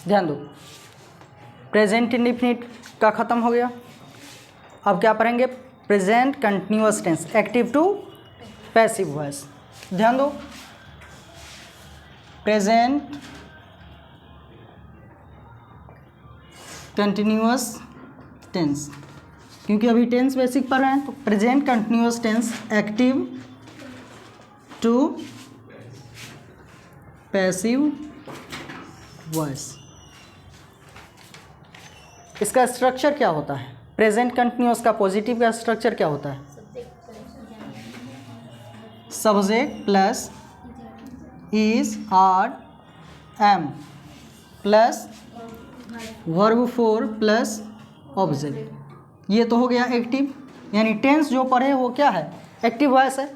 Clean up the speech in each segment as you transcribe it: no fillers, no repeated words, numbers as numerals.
ध्यान दो, present indefinite का ख़त्म हो गया। अब क्या पढ़ेंगे? Present continuous tense, active to passive voice. ध्यान दो, प्रेजेंट कंटिन्यूअस टेंस, क्योंकि अभी टेंस बेसिक पढ़ रहे हैं, तो present continuous tense active to passive voice. इसका स्ट्रक्चर क्या होता है? प्रेजेंट कंटिन्यूअस का पॉजिटिव का स्ट्रक्चर क्या होता है? Subject plus is, are, am plus verb four plus object. ये तो हो गया एक्टिव, यानी टेंस जो पढ़े वो क्या है? एक्टिव वॉइस है।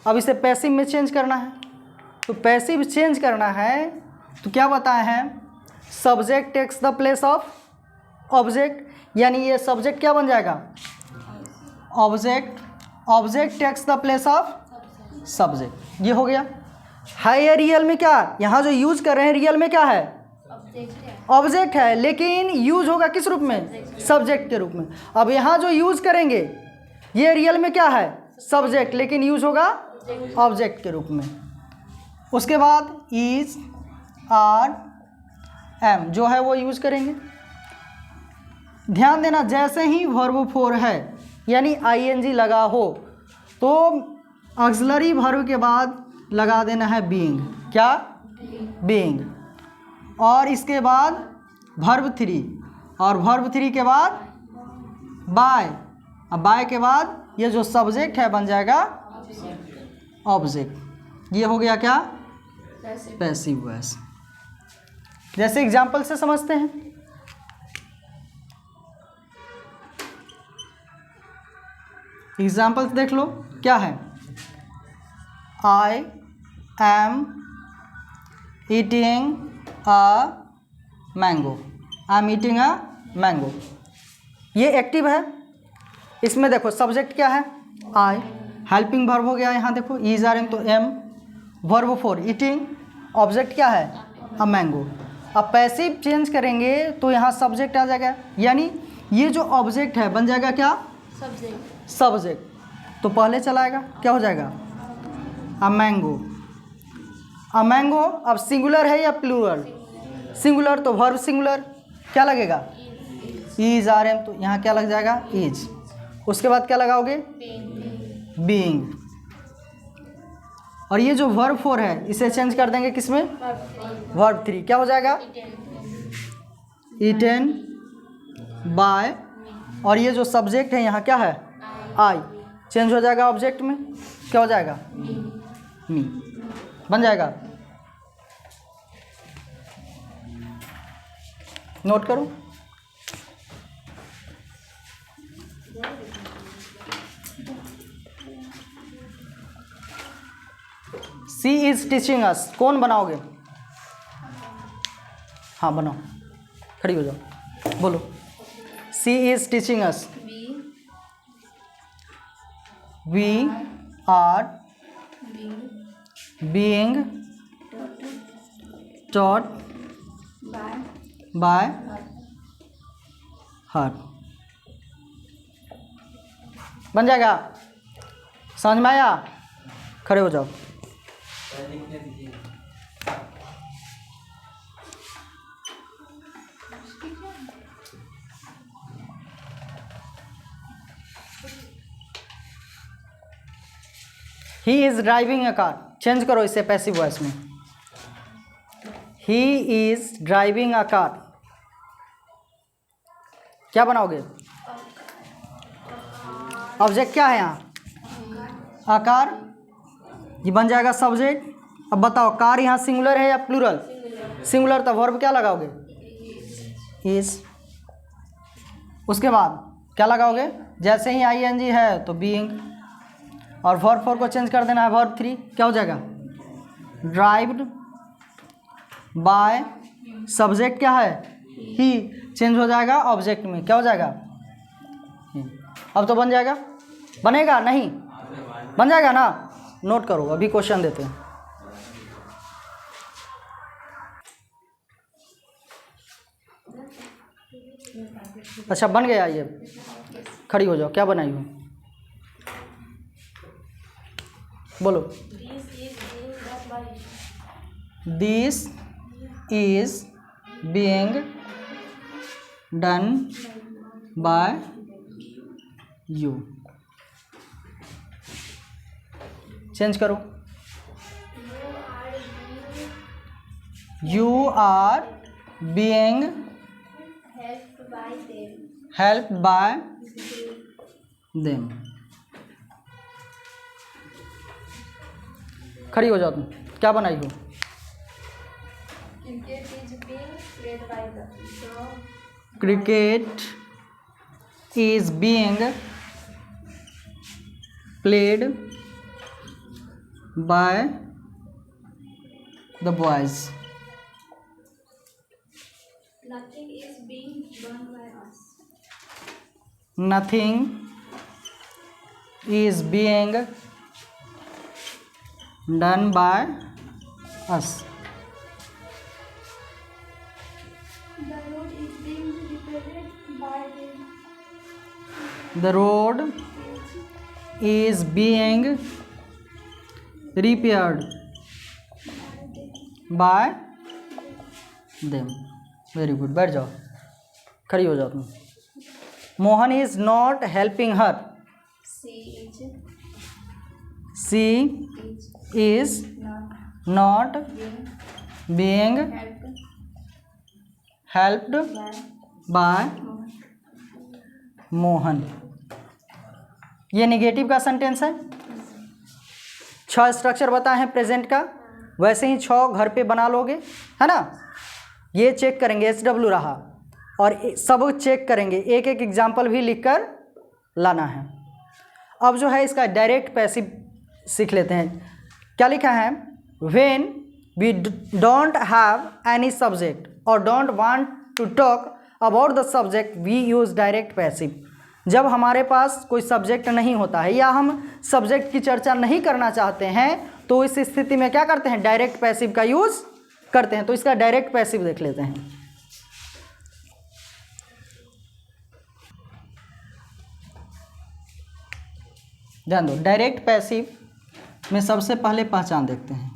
अब इसे पैसिव में चेंज करना है, तो पैसिव चेंज करना है तो क्या बताए हैं? Subject takes the place of object, यानी ये सब्जेक्ट क्या बन जाएगा? Object, object takes the place of subject. ये हो गया। है ये रियल में क्या? यहाँ जो यूज कर रहे हैं रियल में क्या है? ऑब्जेक्ट है, लेकिन यूज होगा किस रूप में? सब्जेक्ट के रूप में। अब यहाँ जो यूज करेंगे ये रियल में क्या है? सब्जेक्ट, लेकिन यूज होगा ऑब्जेक्ट के रूप में। उसके बाद इज, आर, एम जो है वो यूज करेंगे। ध्यान देना, जैसे ही वर्ब फोर है यानी आईएनजी लगा हो तो ऑक्सिलरी वर्ब के बाद लगा देना है बीइंग। क्या? बीइंग। और इसके बाद वर्ब थ्री, और वर्ब थ्री के बाद बाय। अब बाय के बाद ये जो सब्जेक्ट है बन जाएगा ऑब्जेक्ट। ये हो गया क्या? Passive voice. जैसे एग्जाम्पल से समझते हैं, एग्जाम्पल देख लो क्या है? I am eating a mango, I am eating a mango. ये एक्टिव है। इसमें देखो सब्जेक्ट क्या है? आई, हेल्पिंग वर्ब हो गया। यहाँ देखो इज, आर, एम, तो am, verb four eating, object क्या है? A mango. अब पैसिव चेंज करेंगे तो यहाँ सब्जेक्ट आ जाएगा, यानी ये जो ऑब्जेक्ट है बन जाएगा क्या? सब्जेक्ट। सब्जेक्ट तो पहले चलाएगा, क्या हो जाएगा? A mango. अ मैंगो अब सिंगुलर है या प्लूरल? सिंगुलर, तो वर्ब सिंगुलर क्या लगेगा? इज, आर, एम, तो यहाँ क्या लग जाएगा? इज। उसके बाद क्या लगाओगे? बीइंग। और ये जो वर्ब फोर है इसे चेंज कर देंगे किसमें? Verb three. क्या हो जाएगा? ईटन बाय, और ये जो सब्जेक्ट है यहाँ क्या है? आई, चेंज हो जाएगा ऑब्जेक्ट में, क्या हो जाएगा? मी बन जाएगा। नोट करो। सी इज टीचिंग अस, कौन बनाओगे? हाँ बनाओ, खड़ी हो जाओ, बोलो। She is teaching us, we are being taught by her. बन जाएगा? समझ में आया? खड़े हो जाओ। He is driving a car, change करो इसे पैसिव वॉइस में। He is driving a car, क्या बनाओगे? ऑब्जेक्ट क्या है यहाँ? आकार, ये बन जाएगा सब्जेक्ट। अब बताओ कार यहाँ सिंगुलर है या प्लूरल? सिंगुलर, तो वर्ब क्या लगाओगे? इज। उसके बाद क्या लगाओगे? जैसे ही आईएनजी है तो बीइंग, और वर्ब फोर को चेंज कर देना है वर्ब थ्री। क्या हो जाएगा? ड्राइव्ड बाय, सब्जेक्ट क्या है? ही, चेंज हो जाएगा ऑब्जेक्ट में, क्या हो जाएगा? अब तो बन जाएगा, बनेगा नहीं? बन जाएगा ना? नोट करो, अभी क्वेश्चन देते हैं। अच्छा बन गया ये, खड़ी हो जाओ। क्या बनाई हो, बोलो। This is being done by you. Change करो। You are being help by them. खड़ी हो जाओ तुम। क्या बनाई हो, cricket is being played by the boys. Nothing is being done by us. Nothing is being done by us. The road is being repaired by them. The road is being repaired by them. Very good. बैठ जाओ, खड़ी हो जाओ तुम। Mohan is not helping her. She is not being helped bye Mohan. ये negative का sentence है। 6 structure बताए हैं प्रेजेंट का, वैसे ही 6 घर पे बना लोगे, है ना। ये चेक करेंगे, SW रहा, और सब चेक करेंगे, एक एक एग्जाम्पल भी लिखकर लाना है। अब जो है इसका डायरेक्ट पैसिव सीख लेते हैं। क्या लिखा है, when we don't have any subject और don't want to talk about the subject we use direct passive. जब हमारे पास कोई सब्जेक्ट नहीं होता है या हम सब्जेक्ट की चर्चा नहीं करना चाहते हैं तो इस स्थिति में क्या करते हैं, डायरेक्ट पैसिव का यूज़ करते हैं। तो इसका डायरेक्ट पैसिव देख लेते हैं। ध्यान दो, डायरेक्ट पैसिव में सबसे पहले पहचान देखते हैं।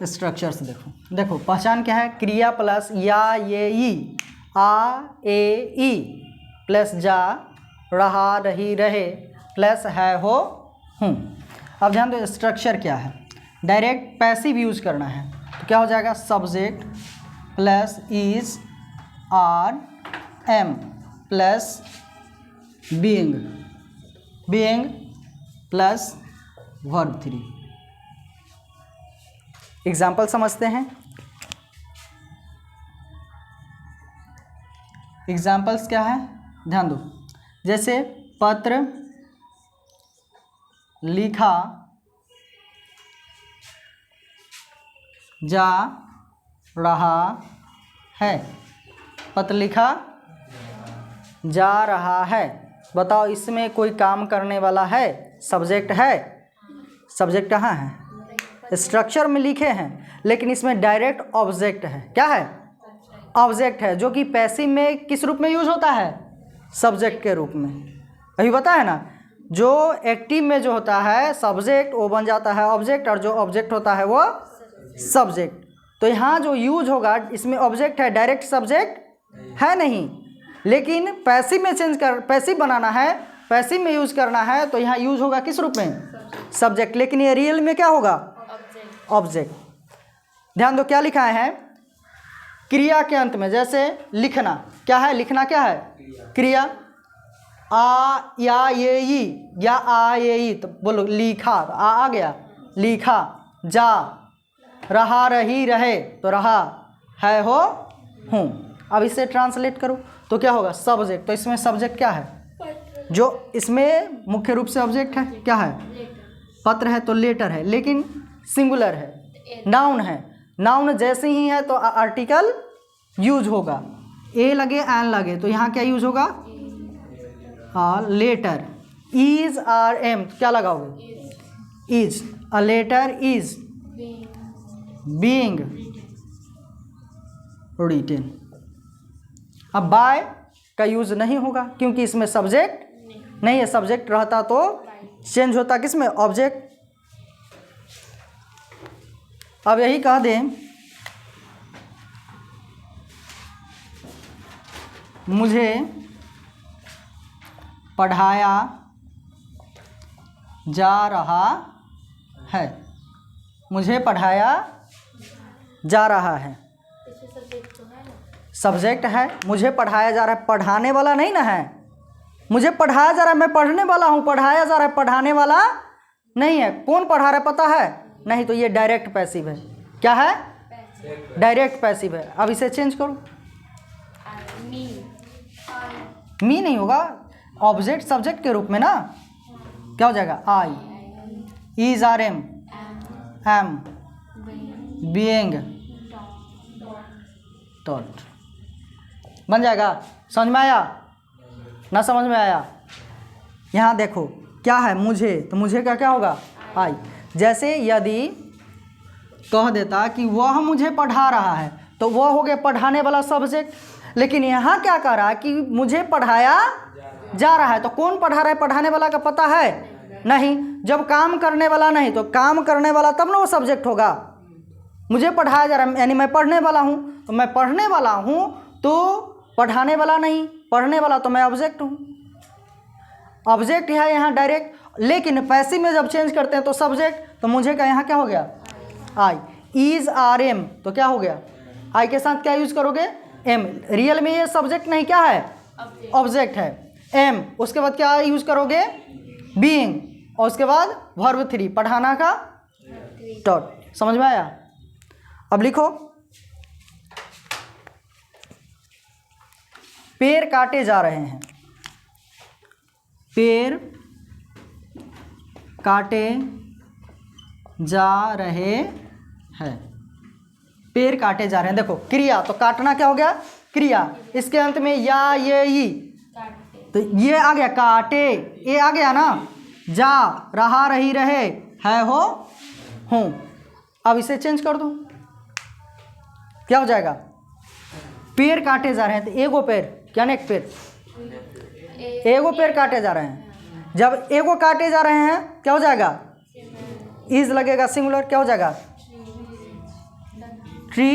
स्ट्रक्चर्स देखो, देखो पहचान क्या है, क्रिया प्लस या ये ई, आ ए ई प्लस जा रहा रही रहे प्लस है हो हूँ। अब ध्यान दो स्ट्रक्चर क्या है, डायरेक्ट पैसिव यूज करना है तो क्या हो जाएगा, subject plus is are am plus being, being plus verb 3। Example समझते हैं। एग्जाम्पल्स क्या है, ध्यान दो, जैसे पत्र लिखा जा रहा है, पत्र लिखा जा रहा है। बताओ इसमें कोई काम करने वाला है, सब्जेक्ट है, सब्जेक्ट कहाँ है, स्ट्रक्चर में लिखे हैं, लेकिन इसमें डायरेक्ट ऑब्जेक्ट है। क्या है, ऑब्जेक्ट है, जो कि पैसिव में किस रूप में यूज होता है, सब्जेक्ट के रूप में। अभी बताया ना, जो एक्टिव में जो होता है सब्जेक्ट वो बन जाता है ऑब्जेक्ट, और जो ऑब्जेक्ट होता है वो सब्जेक्ट। तो यहाँ जो यूज होगा इसमें ऑब्जेक्ट है, डायरेक्ट सब्जेक्ट है नहीं, लेकिन पैसिव में चेंज कर, पैसिव बनाना है, पैसिव में यूज करना है तो यहाँ यूज होगा किस रूप में, सब्जेक्ट, लेकिन ये रियल में क्या होगा, ऑब्जेक्ट। ध्यान दो क्या लिखा है, क्रिया के अंत में, जैसे लिखना क्या है, लिखना क्या है, क्रिया, आ या ये ई या आ ये ई, तो बोलो लिखा, तो आ गया लिखा। जा, रहा रही रहे, तो रहा, है हो हूँ। अब इसे ट्रांसलेट करो तो क्या होगा, सब्जेक्ट। तो इसमें सब्जेक्ट क्या है, जो इसमें मुख्य रूप से ऑब्जेक्ट है, क्या है, पत्र है तो लेटर है, लेकिन सिंगुलर है, नाउन है। नाउन जैसे ही है तो आर्टिकल यूज होगा, ए लगे एन लगे, तो यहाँ क्या यूज होगा, लेटर। इज आर एम, क्या लगाओगे, is. A letter is being written. अब बाय का यूज नहीं होगा क्योंकि इसमें सब्जेक्ट नहीं है, सब्जेक्ट रहता तो चेंज होता किसमें, ऑब्जेक्ट। अब यही कह दें, मुझे पढ़ाया जा रहा है, मुझे पढ़ाया जा रहा है, सब्जेक्ट है, मुझे पढ़ाया जा रहा है, पढ़ाने वाला नहीं ना है। मुझे पढ़ाया जा रहा है, मैं पढ़ने वाला हूँ, पढ़ाया जा रहा है, पढ़ाने वाला नहीं है। कौन पढ़ा रहा है पता है, नहीं, तो ये डायरेक्ट पैसिव है। क्या है, डायरेक्ट पैसिव है। अब इसे चेंज करो, मी नहीं होगा, ऑब्जेक्ट सब्जेक्ट के रूप में ना, क्या हो जाएगा, I. Is are am, am being taught, बन जाएगा। समझ में आया ना, समझ में आया। यहाँ देखो क्या है, मुझे, तो मुझे का क्या होगा, आई। जैसे यदि कह देता कि वह मुझे पढ़ा रहा है, तो वह हो गया पढ़ाने वाला सब्जेक्ट, लेकिन यहाँ क्या कह रहा है कि मुझे पढ़ाया जा रहा है, तो कौन पढ़ा रहा है, पढ़ाने वाला का पता है नहीं। जब काम करने वाला नहीं, तो काम करने वाला तब ना वो सब्जेक्ट होगा। मुझे पढ़ाया जा रहा है यानी मैं पढ़ने वाला हूँ, तो मैं पढ़ने वाला हूँ तो पढ़ाने वाला नहीं, पढ़ने वाला तो मैं ऑब्जेक्ट हूँ। ऑब्जेक्ट है यहाँ डायरेक्ट, लेकिन पैसिव में जब चेंज करते हैं तो सब्जेक्ट। तो मुझे का यहाँ क्या हो गया, आई। इज आर एम, तो क्या हो गया, आई के साथ क्या यूज करोगे, एम। रियल में ये सब्जेक्ट नहीं, क्या है, ऑब्जेक्ट है, एम। उसके बाद क्या यूज करोगे, बीइंग, और उसके बाद वर्ब 3 पढ़ाना का डॉट। समझ में आया। अब लिखो, पेड़ काटे जा रहे हैं, पेड़ काटे जा रहे हैं, पेड़ काटे जा रहे हैं। देखो क्रिया, तो काटना क्या हो गया, क्रिया। इसके अंत में या ये ई, तो ये आ गया काटे, ये आ गया ना, जा, रहा रही रहे, है हो हूँ। अब इसे चेंज कर दो, क्या हो जाएगा, पेड़ काटे जा रहे हैं, तो एगो पेड़, क्या नेक पेड़, एगो पेड़ काटे जा रहे हैं। जब एगो काटे जा रहे हैं क्या हो जाएगा, इज लगेगा सिंगुलर, क्या हो जाएगा, tree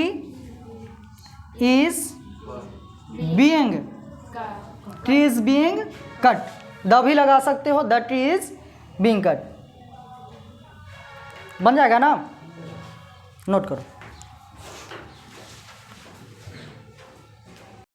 is being, tree is being cut, the भी लगा सकते हो, the tree is being cut, बन जाएगा ना। नोट करो।